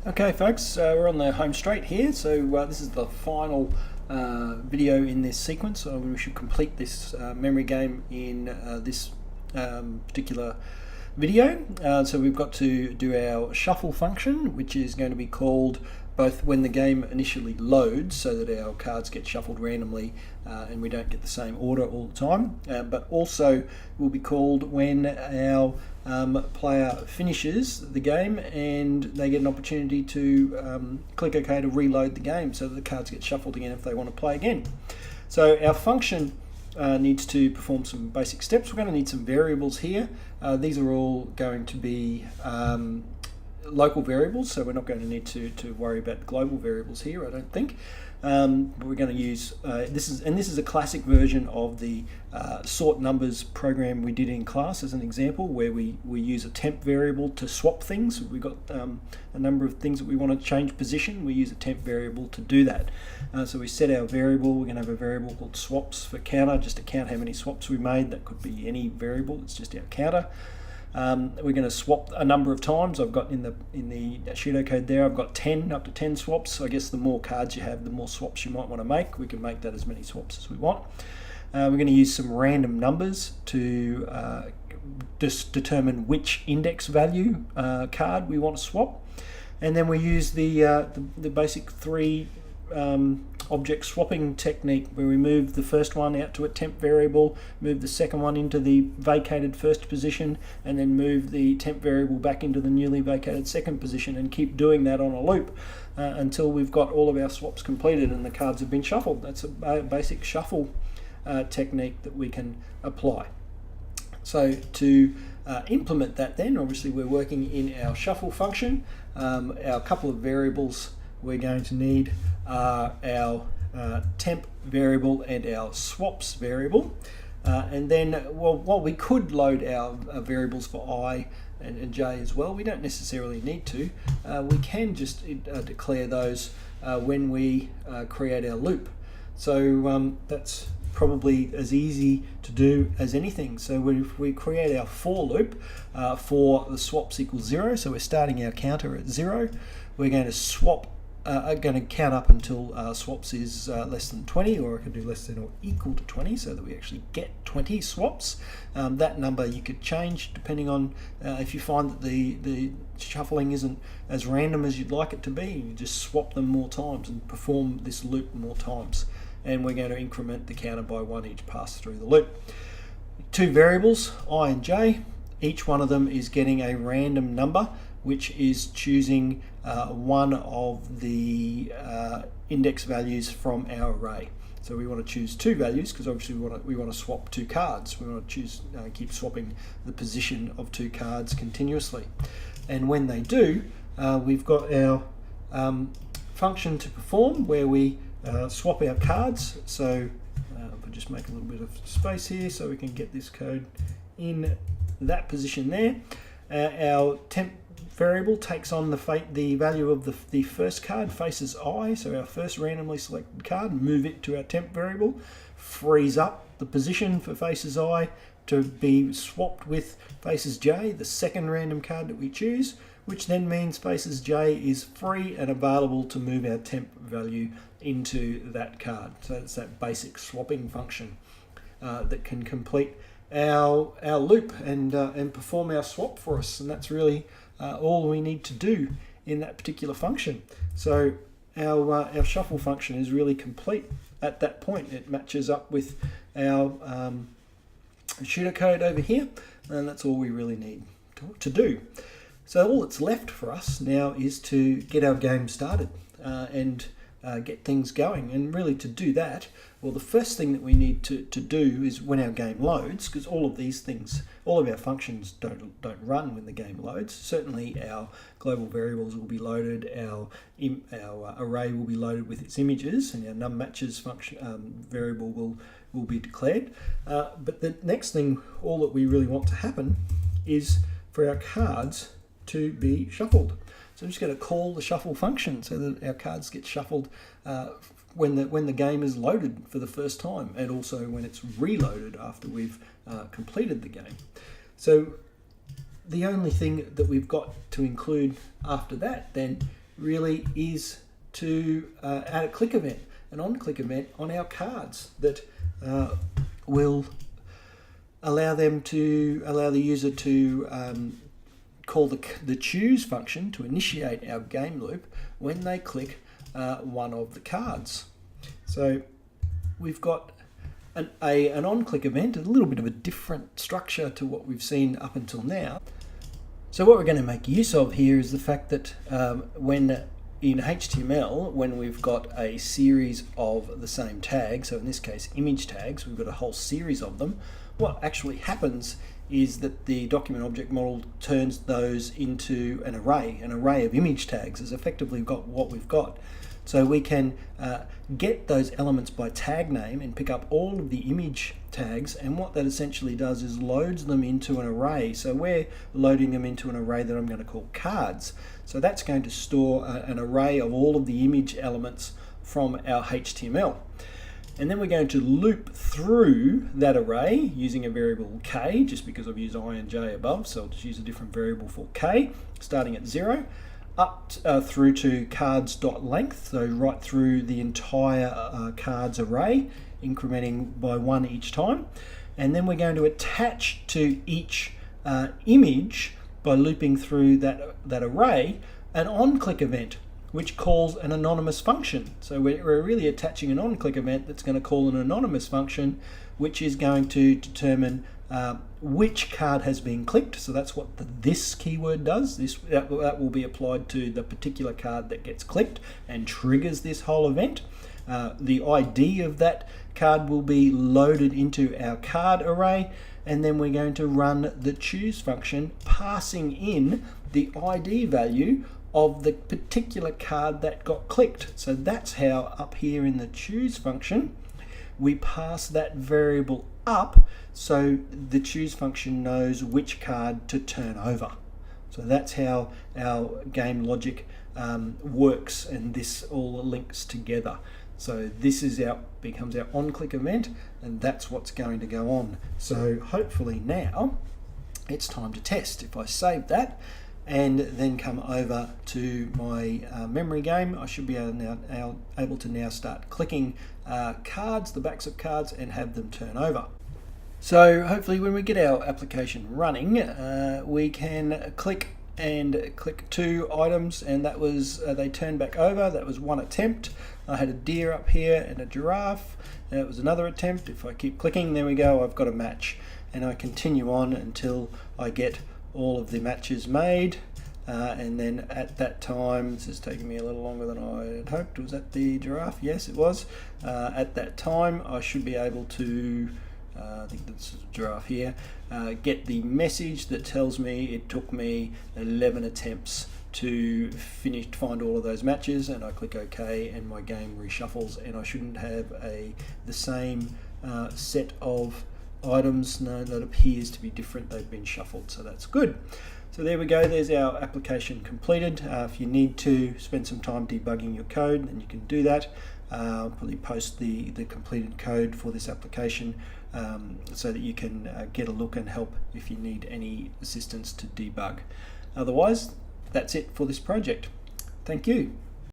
Okay folks, we're on the home straight here, so this is the final video in this sequence. We should complete this memory game in this particular video. So we've got to do our shuffle function, which is going to be called both when the game initially loads, so that our cards get shuffled randomly and we don't get the same order all the time, but also will be called when our player finishes the game and they get an opportunity to click OK to reload the game, so that the cards get shuffled again if they want to play again. So our function needs to perform some basic steps. We're going to need some variables here. These are all going to be local variables, so we're not going to need to worry about global variables here, I don't think. But we're going to use this is a classic version of the sort numbers program we did in class as an example, where we use a temp variable to swap things. We've got a number of things that we want to change position. We use a temp variable to do that. So we set our variable. We're going to have a variable called swaps for counter, just to count how many swaps we made. That could be any variable, it's just our counter. We're going to swap a number of times. I've got in the pseudocode there, I've got 10, up to 10 swaps. I guess the more cards you have, the more swaps you might want to make. We can make that as many swaps as we want. We're going to use some random numbers to just determine which index value card we want to swap. And then we use the basic three object swapping technique, where we move the first one out to a temp variable, move the second one into the vacated first position, and then move the temp variable back into the newly vacated second position, and keep doing that on a loop until we've got all of our swaps completed and the cards have been shuffled. That's a basic shuffle technique that we can apply. So to implement that, then obviously we're working in our shuffle function. Our couple of variables we're going to need are our temp variable and our swaps variable. And then, well, we could load our variables for I and j as well. We don't necessarily need to. We can just declare those when we create our loop. So that's probably as easy to do as anything. So if we create our for loop for the swaps equals 0, so we're starting our counter at 0, we're going to swap. Going to count up until swaps is less than 20, or I could do less than or equal to 20, so that we actually get 20 swaps. That number you could change depending on if you find that the shuffling isn't as random as you'd like it to be. You just swap them more times and perform this loop more times. And we're going to increment the counter by 1 each pass through the loop. Two variables, I and j. Each one of them is getting a random number, which is choosing one of the index values from our array. So we want to choose two values, because obviously we want to swap two cards. We want to choose keep swapping the position of two cards continuously. And when they do, we've got our function to perform, where we swap our cards. So if I just make a little bit of space here so we can get this code in that position there. Our temp variable takes on the value of the first card, faces I, so our first randomly selected card, move it to our temp variable, frees up the position for faces I to be swapped with faces j, the second random card that we choose, which then means faces j is free and available to move our temp value into that card. So it's that basic swapping function that can complete our loop and perform our swap for us, and that's really all we need to do in that particular function. So our shuffle function is really complete at that point. It matches up with our pseudocode over here, and that's all we really need to do. So all that's left for us now is to get our game started and get things going. And really, to do that, well, the first thing that we need to do is when our game loads, because all of these things, all of our functions don't run when the game loads. Certainly our global variables will be loaded, our array will be loaded with its images, and our numMatches function variable will be declared. But the next thing, all that we really want to happen, is for our cards to be shuffled. So I'm just going to call the shuffle function so that our cards get shuffled when the game is loaded for the first time, and also when it's reloaded after we've completed the game. So the only thing that we've got to include after that then really is to add a click event, an on-click event on our cards that will allow the user to call the choose function to initiate our game loop when they click one of the cards. So we've got an on-click event, a little bit of a different structure to what we've seen up until now. So what we're going to make use of here is the fact that when in HTML, when we've got a series of the same tag, so in this case image tags, we've got a whole series of them, what actually happens is that the document object model turns those into an array of image tags is effectively what we've got. So we can get those elements by tag name and pick up all of the image tags, and what that essentially does is loads them into an array. So we're loading them into an array that I'm going to call cards. So that's going to store an array of all of the image elements from our HTML. And then we're going to loop through that array using a variable k, just because I've used I and j above, so I'll just use a different variable for k, starting at 0, up through to cards.length, so right through the entire cards array, incrementing by 1 each time. And then we're going to attach to each image, by looping through that array, an on-click event, which calls an anonymous function. So we're really attaching an on-click event that's going to call an anonymous function, which is going to determine which card has been clicked. So that's what this keyword does. That will be applied to the particular card that gets clicked and triggers this whole event. The ID of that card will be loaded into our card array, and then we're going to run the choose function, passing in the ID value of the particular card that got clicked. So that's how up here in the choose function we pass that variable up, so the choose function knows which card to turn over. So that's how our game logic works, and this all links together. So this is becomes our on-click event, and that's what's going to go on. So hopefully now it's time to test. If I save that and then come over to my memory game, I should be able to now start clicking cards, the backs of cards, and have them turn over. So hopefully when we get our application running, we can click 2 items, and that was they turned back over. That was one attempt. I had a deer up here and a giraffe. That was another attempt. If I keep clicking, there we go, I've got a match, and I continue on until I get all of the matches made, and then at that time, this is taking me a little longer than I had hoped. Was that the giraffe? Yes, it was. At that time I should be able to I think this is a giraffe here, get the message that tells me it took me 11 attempts to find all of those matches, and I click OK and my game reshuffles, and I shouldn't have the same set of items. No, that appears to be different. They've been shuffled, so that's good. So there we go, there's our application completed. If you need to spend some time debugging your code, then you can do that. I'll probably post the completed code for this application so that you can get a look and help if you need any assistance to debug. Otherwise, that's it for this project. Thank you.